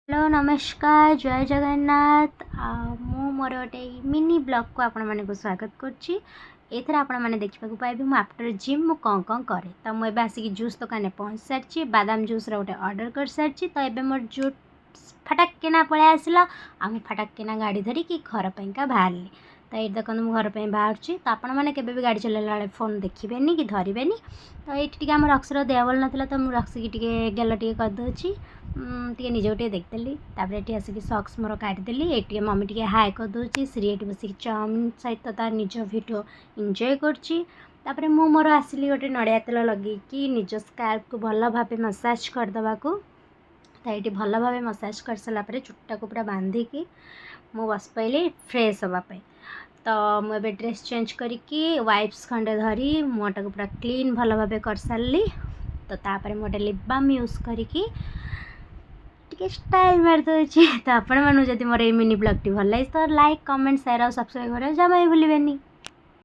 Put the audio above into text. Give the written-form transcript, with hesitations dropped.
Hello नमस्कार जय जगन्नाथ मु मोर गोटे मिनी ब्लॉग को आपण माने स्वागत करछि। एथर आपण माने देखिबा पाइबे मु आफ्टर जिम मु कौन कौन करे। तो मु एबे आसिक जूस दुकान में पहुँच सारी बादाम जूस गोटे ऑर्डर कर सारी। तो एबे मोर जूस फटाक किना पळे आसला आ मु फटाक किना गाड़ी धरी कि घर पैंका बाहरली। तो ये देखो मु घर पे बाहर तो आपण मैंने केबे भी गाड़ी चलाइला बेले फोन देखिबेनी कि धरबेनी। तो ये टी आम रक्सर देह भल नाला तो मुझे रक्स की गेल टे करदे टे निज टे देखदेली। ये आसिक सक्स मोर काटिदेली। ये मम्मी टे हाई करदे श्री ये बस चाउमिन सहित तार निज भिडियो एंजॉय करपर मु मोर आसली गोटे नड़िया तेल लगे निज स्काल्प को भल भाव मसाज करदे को। तो ये भल भाव मसाज कर सारापर चुट्टा को पूरा बांधिकी मु बस पाइली फ्रेश हाँपाई। तो मुझे ड्रेस चेंज करके वाइप्स खंडे धरी मुँहटा को पूरा क्लीन भल भाव कर सारी। तो तापर मोटे लिप बाम यूज करके स्टाइल मारदे। तो आपण मानू जदि मोर मिनी ब्लॉग टी भल लगे तो लाइक कमेंट शेयर और सब्सक्राइब करें जमा भूलें।